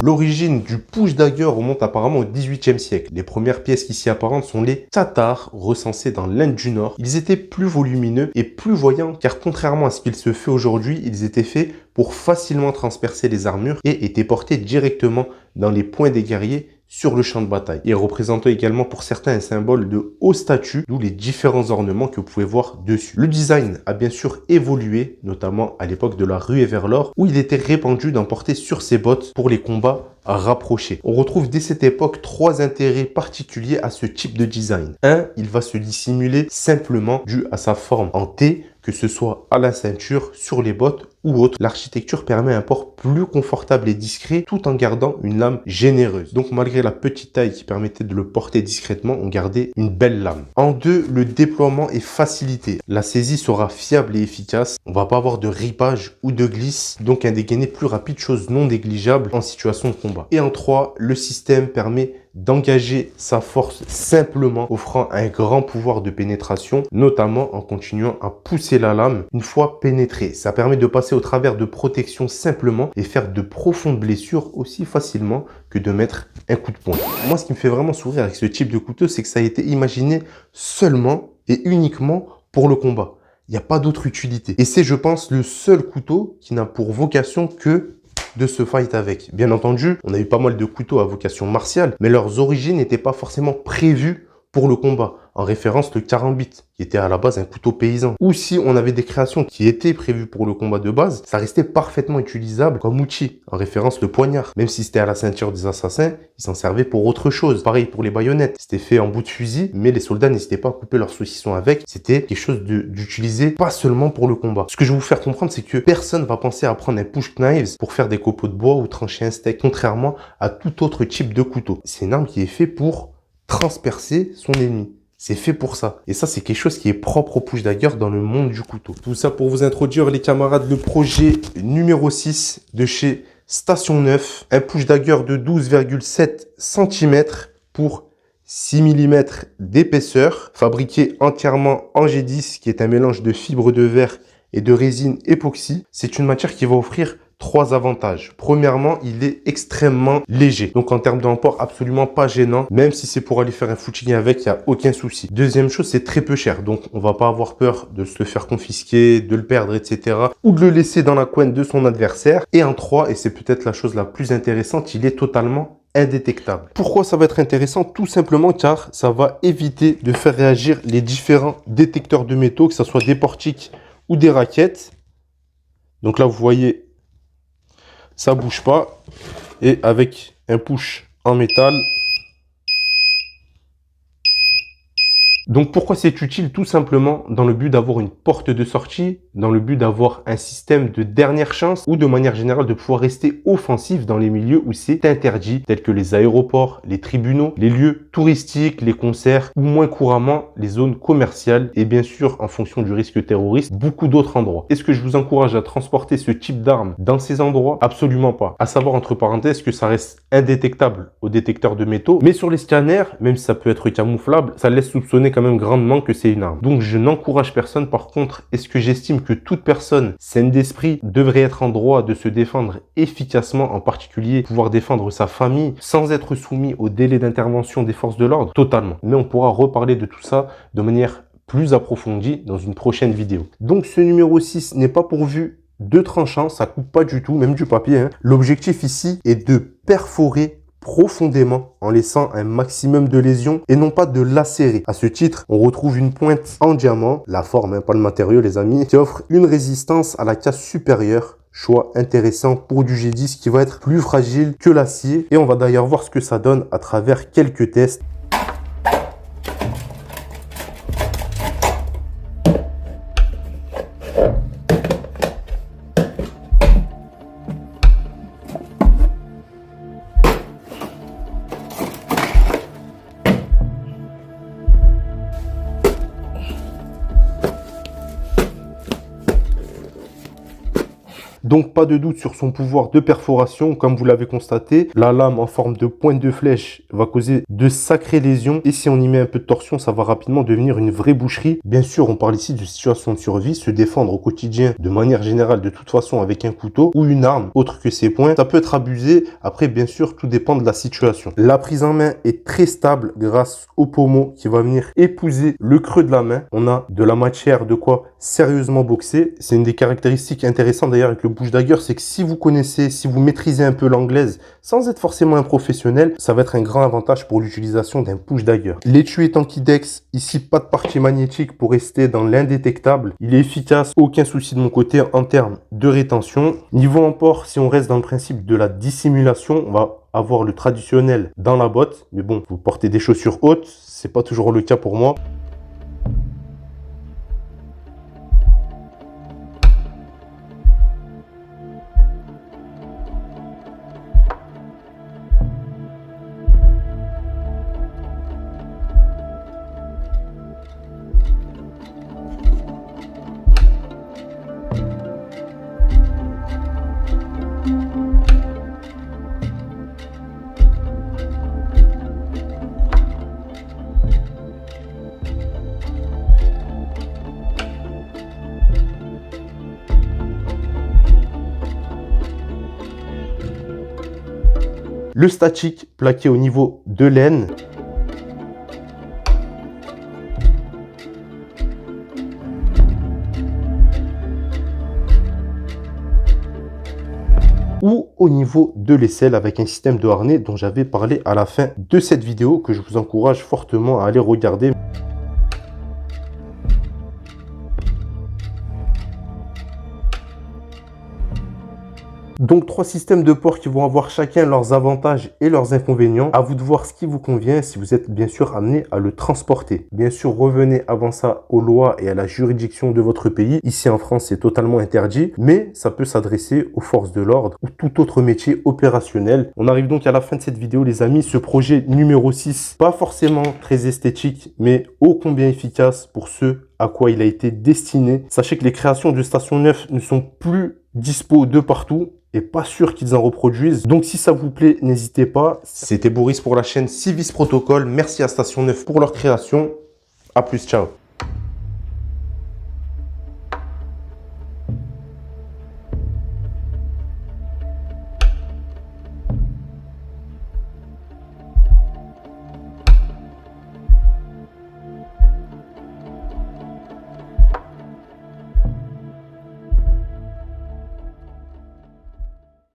L'origine du push dagger remonte apparemment au XVIIIe siècle. Les premières pièces qui s'y apparentent sont les Tatars, recensés dans l'Inde du Nord. Ils étaient plus volumineux et plus voyants, car contrairement à ce qu'il se fait aujourd'hui, ils étaient faits pour facilement transpercer les armures et étaient portés directement dans les poings des guerriers sur le champ de bataille. Il représente également pour certains un symbole de haut statut, d'où les différents ornements que vous pouvez voir dessus. Le design a bien sûr évolué, notamment à l'époque de la ruée vers l'or, où il était répandu d'en porter sur ses bottes pour les combats rapprochés. On retrouve dès cette époque 3 intérêts particuliers à ce type de design. 1, il va se dissimuler simplement dû à sa forme en T, que ce soit à la ceinture, sur les bottes ou autre. L'architecture permet un port plus confortable et discret tout en gardant une lame généreuse. Donc malgré la petite taille qui permettait de le porter discrètement, on gardait une belle lame. En 2, le déploiement est facilité. La saisie sera fiable et efficace. On va pas avoir de ripage ou de glisse, donc un dégainé plus rapide, chose non négligeable en situation de combat. Et en 3, le système permet d'engager sa force simplement, offrant un grand pouvoir de pénétration, notamment en continuant à pousser la lame une fois pénétrée. Ça permet de passer au travers de protections simplement et faire de profondes blessures aussi facilement que de mettre un coup de poing. Moi, ce qui me fait vraiment sourire avec ce type de couteau, c'est que ça a été imaginé seulement et uniquement pour le combat. Il n'y a pas d'autre utilité. Et c'est, je pense, le seul couteau qui n'a pour vocation que de se fight avec. Bien entendu, on a eu pas mal de couteaux à vocation martiale, mais leurs origines n'étaient pas forcément prévues pour le combat. En référence, le karambit, qui était à la base un couteau paysan. Ou si on avait des créations qui étaient prévues pour le combat de base, ça restait parfaitement utilisable comme outil. En référence, le poignard. Même si c'était à la ceinture des assassins, ils s'en servaient pour autre chose. Pareil pour les baïonnettes. C'était fait en bout de fusil, mais les soldats n'hésitaient pas à couper leur saucisson avec. C'était quelque chose d'utilisé pas seulement pour le combat. Ce que je vais vous faire comprendre, c'est que personne va penser à prendre un push knives pour faire des copeaux de bois ou trancher un steak, contrairement à tout autre type de couteau. C'est une arme qui est faite pour transpercer son ennemi. C'est fait pour ça. Et ça, c'est quelque chose qui est propre au push dagger dans le monde du couteau. Tout ça pour vous introduire, les camarades, le projet numéro 6 de chez Station 9. Un push dagger de 12,7 cm pour 6 mm d'épaisseur. Fabriqué entièrement en G10, qui est un mélange de fibres de verre et de résine époxy. C'est une matière qui va offrir 3 avantages. Premièrement, il est extrêmement léger. Donc en termes d'emport, absolument pas gênant. Même si c'est pour aller faire un footing avec, il n'y a aucun souci. Deuxième chose, c'est très peu cher. Donc on va pas avoir peur de se le faire confisquer, de le perdre, etc. Ou de le laisser dans la couenne de son adversaire. Et en 3, et c'est peut-être la chose la plus intéressante, il est totalement indétectable. Pourquoi ça va être intéressant? Tout simplement car ça va éviter de faire réagir les différents détecteurs de métaux, que ce soit des portiques ou des raquettes. Donc là, vous voyez, ça bouge pas. Et avec un push en métal. Donc pourquoi c'est utile? Tout simplement dans le but d'avoir une porte de sortie, dans le but d'avoir un système de dernière chance ou de manière générale de pouvoir rester offensif dans les milieux où c'est interdit, tels que les aéroports, les tribunaux, les lieux touristiques, les concerts ou moins couramment les zones commerciales et bien sûr en fonction du risque terroriste, beaucoup d'autres endroits. Est-ce que je vous encourage à transporter ce type d'arme dans ces endroits? Absolument pas. À savoir entre parenthèses que ça reste indétectable au détecteur de métaux, mais sur les scanners, même si ça peut être camouflable, ça laisse soupçonner quand même grandement que c'est une arme. Donc je n'encourage personne. Par contre, est-ce que j'estime que toute personne saine d'esprit devrait être en droit de se défendre efficacement, en particulier pouvoir défendre sa famille sans être soumis au délai d'intervention des forces de l'ordre? Totalement. Mais on pourra reparler de tout ça de manière plus approfondie dans une prochaine vidéo. Donc ce numéro 6 n'est pas pourvu de tranchant, ça coupe pas du tout, même du papier, hein. L'objectif ici est de perforer profondément en laissant un maximum de lésions et non pas de lacérer. À ce titre, on retrouve une pointe en diamant, la forme, hein, pas le matériau les amis, qui offre une résistance à la casse supérieure. Choix intéressant pour du G10 qui va être plus fragile que l'acier. Et on va d'ailleurs voir ce que ça donne à travers quelques tests. Donc pas de doute sur son pouvoir de perforation, comme vous l'avez constaté. La lame en forme de pointe de flèche va causer de sacrées lésions et si on y met un peu de torsion, ça va rapidement devenir une vraie boucherie. Bien sûr, on parle ici de situation de survie, se défendre au quotidien de manière générale de toute façon avec un couteau ou une arme autre que ses poings. Ça peut être abusé, après bien sûr tout dépend de la situation. La prise en main est très stable grâce au pommeau qui va venir épouser le creux de la main. On a de la matière de quoi sérieusement boxer. C'est une des caractéristiques intéressantes d'ailleurs avec le push dagger, c'est que si vous connaissez, si vous maîtrisez un peu l'anglaise sans être forcément un professionnel, ça va être un grand avantage pour l'utilisation d'un push dagger. L'étui est anti-dex, ici pas de partie magnétique pour rester dans l'indétectable. Il est efficace, aucun souci de mon côté en termes de rétention. Niveau emport, si on reste dans le principe de la dissimulation, on va avoir le traditionnel dans la botte. Mais bon, vous portez des chaussures hautes, c'est pas toujours le cas pour moi. Le statique plaqué au niveau de l'aine. Ou au niveau de l'aisselle avec un système de harnais dont j'avais parlé à la fin de cette vidéo que je vous encourage fortement à aller regarder. Donc 3 systèmes de port qui vont avoir chacun leurs avantages et leurs inconvénients. À vous de voir ce qui vous convient si vous êtes bien sûr amené à le transporter. Bien sûr, revenez avant ça aux lois et à la juridiction de votre pays. Ici en France, c'est totalement interdit, mais ça peut s'adresser aux forces de l'ordre ou tout autre métier opérationnel. On arrive donc à la fin de cette vidéo, les amis. Ce projet numéro 6, pas forcément très esthétique, mais ô combien efficace pour ceux à quoi il a été destiné. Sachez que les créations de Station 9 ne sont plus dispo de partout et pas sûr qu'ils en reproduisent. Donc si ça vous plaît, n'hésitez pas. C'était Boris pour la chaîne Civis Protocol. Merci à Station 9 pour leur création. À plus, ciao.